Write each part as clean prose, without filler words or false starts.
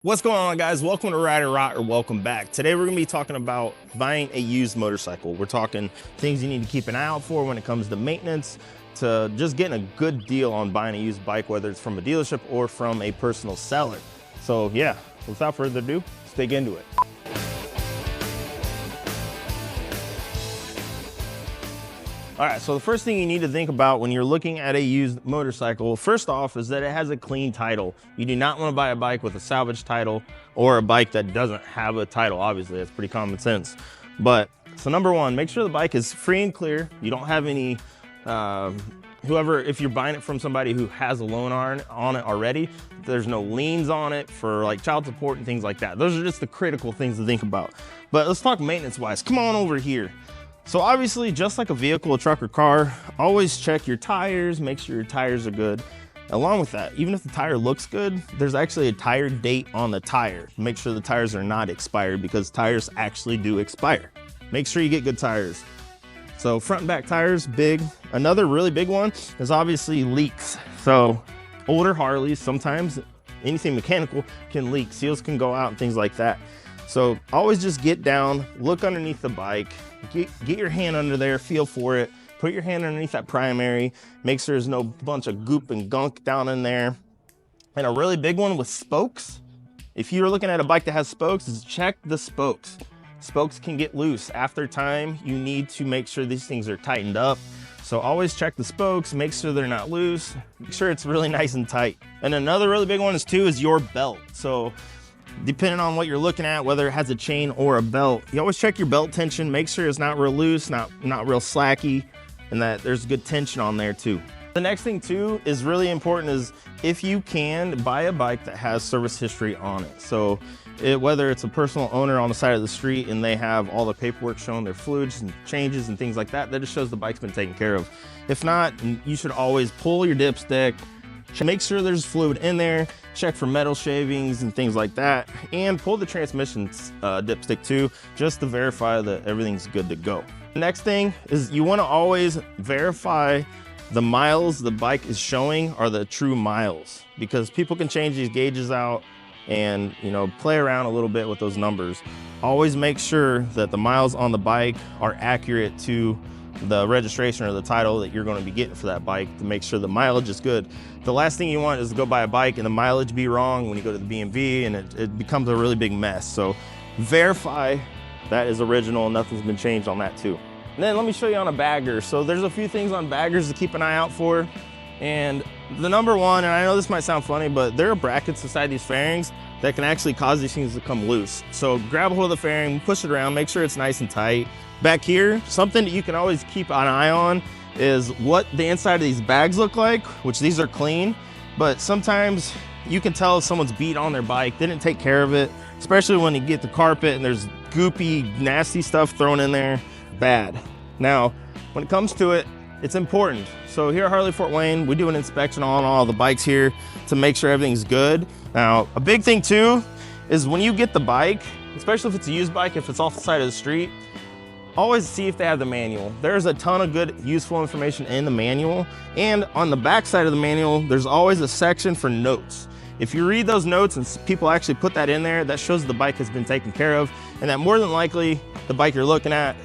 What's going on, guys? Welcome to Ride or Rot, or welcome back. Today we're gonna be talking about buying a used motorcycle. We're talking things you need to keep an eye out for when it comes to maintenance, to just getting a good deal on buying a used bike, whether it's from a dealership or from a personal seller. So yeah, without further ado, let's dig into it. All right, so the first thing you need to think about when you're looking at a used motorcycle, first off, is that it has a clean title. You do not want to buy a bike with a salvage title or a bike that doesn't have a title. Obviously, that's pretty common sense. But so number one, make sure the bike is free and clear. You don't have any, if you're buying it from somebody who has a loan on it already, there's no liens on it for like child support and things like that. Those are just the critical things to think about. But let's talk maintenance wise. Come on over here. So obviously, just like a vehicle, a truck, or car, always check your tires, make sure your tires are good. Along with that, even if the tire looks good, there's actually a tire date on the tire. Make sure the tires are not expired, because tires actually do expire. Make sure you get good tires. So front and back tires, big. Another really big one is obviously leaks. So older Harleys, sometimes anything mechanical can leak. Seals can go out and things like that. So always just get down, look underneath the bike, get your hand under there, feel for it, put your hand underneath that primary, make sure there's no bunch of goop and gunk down in there. And a really big one with spokes, if you're looking at a bike that has spokes, is check the spokes. Spokes can get loose. After time, you need to make sure these things are tightened up. So always check the spokes, make sure they're not loose, make sure it's really nice and tight. And another really big one is your belt. So depending on what you're looking at, whether it has a chain or a belt, you always check your belt tension, make sure it's not real loose, not real slacky, and that there's good tension on there too. The next thing too is really important is, if you can, buy a bike that has service history on it. So whether it's a personal owner on the side of the street and they have all the paperwork showing their fluids and changes and things like that, that just shows the bike's been taken care of. If not, you should always pull your dipstick, make sure there's fluid in there, check for metal shavings and things like that, and pull the transmission dipstick too, just to verify that everything's good to go. The next thing is you want to always verify the miles the bike is showing are the true miles, because people can change these gauges out and play around a little bit with those numbers. Always make sure that the miles on the bike are accurate to the registration or the title that you're going to be getting for that bike, to make sure the mileage is good. The last thing you want is to go buy a bike and the mileage be wrong when you go to the BMV, and it becomes a really big mess. So verify that is original and nothing's been changed on that too. And then let me show you on a bagger. So there's a few things on baggers to keep an eye out for. And the number one, and I know this might sound funny, but there are brackets inside these fairings that can actually cause these things to come loose. So grab a hold of the fairing, push it around, make sure it's nice and tight. Back here, something that you can always keep an eye on is what the inside of these bags look like, which these are clean, but sometimes you can tell if someone's beat on their bike, didn't take care of it, especially when you get the carpet and there's goopy, nasty stuff thrown in there, bad. Now, when it comes to it, it's important. So here at Harley Fort Wayne, we do an inspection on all the bikes here to make sure everything's good. Now, a big thing too is when you get the bike, especially if it's a used bike, if it's off the side of the street, always see if they have the manual. There's a ton of good, useful information in the manual. And on the back side of the manual, there's always a section for notes. If you read those notes and people actually put that in there, that shows the bike has been taken care of, and that more than likely, the bike you're looking at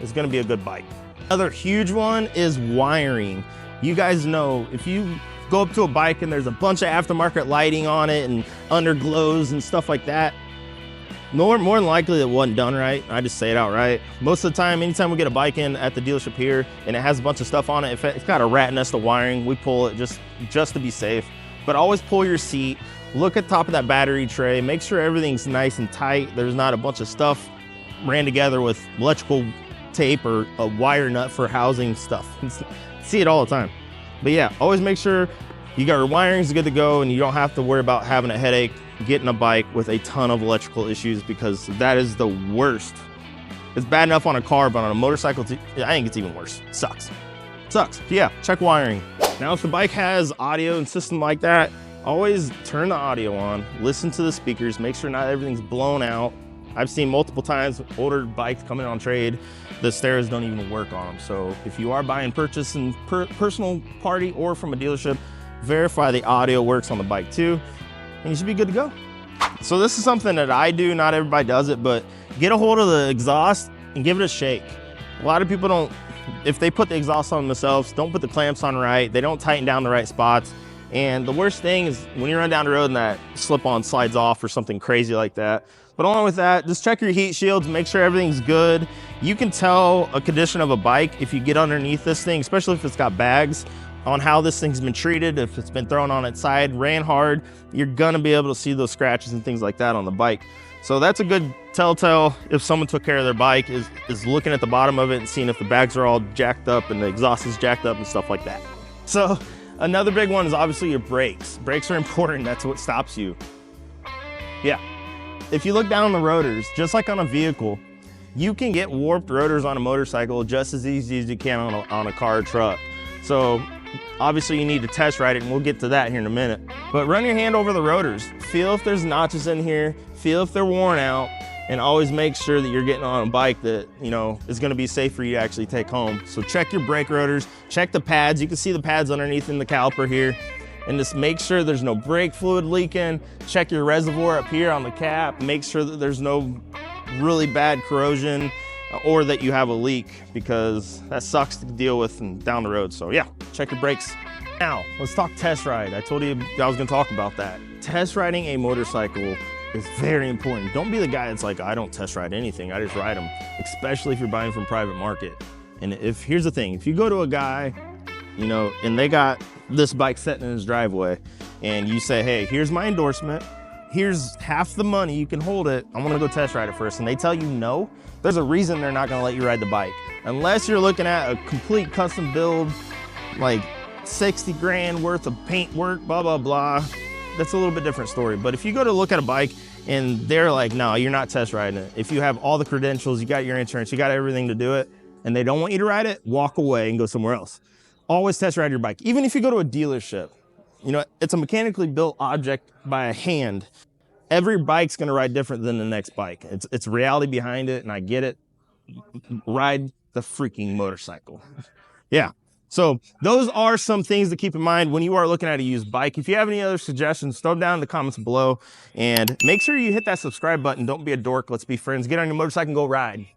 is gonna be a good bike. Another huge one is wiring. You guys know, if you go up to a bike and there's a bunch of aftermarket lighting on it and underglows and stuff like that, more than likely it wasn't done right. I just say it outright. Most of the time, anytime we get a bike in at the dealership here and it has a bunch of stuff on it, if it's got a rat nest of wiring, we pull it just to be safe. But always pull your seat, look at the top of that battery tray, make sure everything's nice and tight. There's not a bunch of stuff ran together with electrical tape or a wire nut for housing stuff. See it all the time. But yeah, always make sure you got your wirings good to go and you don't have to worry about having a headache getting a bike with a ton of electrical issues, because that is the worst. It's bad enough on a car, but on a motorcycle, I think it's even worse. Sucks. Yeah, check wiring. Now, if the bike has audio and system like that, always turn the audio on, listen to the speakers, make sure not everything's blown out. I've seen multiple times older bikes coming on trade, the stereos don't even work on them. So if you are buying purchase and personal party or from a dealership, verify the audio works on the bike too, and you should be good to go. So this is something that I do, not everybody does it, but get a hold of the exhaust and give it a shake. A lot of people don't, if they put the exhaust on themselves, don't put the clamps on right, they don't tighten down the right spots. And the worst thing is when you run down the road and that slip-on slides off or something crazy like that. But along with that, just check your heat shields, make sure everything's good. You can tell a condition of a bike if you get underneath this thing, especially if it's got bags, on how this thing's been treated. If it's been thrown on its side, ran hard, you're gonna be able to see those scratches and things like that on the bike. So that's a good telltale if someone took care of their bike, is looking at the bottom of it and seeing if the bags are all jacked up and the exhaust is jacked up and stuff like that. So another big one is obviously your brakes. Brakes are important, that's what stops you. Yeah, if you look down on the rotors, just like on a vehicle, you can get warped rotors on a motorcycle just as easy as you can on a car or truck. So obviously you need to test ride it, and we'll get to that here in a minute. But run your hand over the rotors. Feel if there's notches in here, feel if they're worn out, and always make sure that you're getting on a bike that, you know, is gonna be safe for you to actually take home. So check your brake rotors, check the pads. You can see the pads underneath in the caliper here. And just make sure there's no brake fluid leaking. Check your reservoir up here on the cap. Make sure that there's no really bad corrosion or that you have a leak, because that sucks to deal with down the road. So yeah, check your brakes. Now, let's talk test ride. I told you I was gonna talk about that. Test riding a motorcycle is very important. Don't be the guy that's like, I don't test ride anything, I just ride them, especially if you're buying from private market. And here's the thing, if you go to a guy, you know, and they got this bike sitting in his driveway, and you say, hey, here's my endorsement, here's half the money, you can hold it, I wanna go test ride it first, and they tell you no, there's a reason they're not gonna let you ride the bike. Unless you're looking at a complete custom build, like 60 grand worth of paint work, blah, blah, blah, that's a little bit different story. But if you go to look at a bike and they're like, no, you're not test riding it. If you have all the credentials, you got your insurance, you got everything to do it, and they don't want you to ride it, walk away and go somewhere else. Always test ride your bike. Even if you go to a dealership, you know, it's a mechanically built object by a hand. Every bike's gonna ride different than the next bike. It's reality behind it, and I get it. Ride the freaking motorcycle. Yeah. So those are some things to keep in mind when you are looking at a used bike. If you have any other suggestions, throw them down in the comments below, and make sure you hit that subscribe button. Don't be a dork. Let's be friends. Get on your motorcycle and go ride.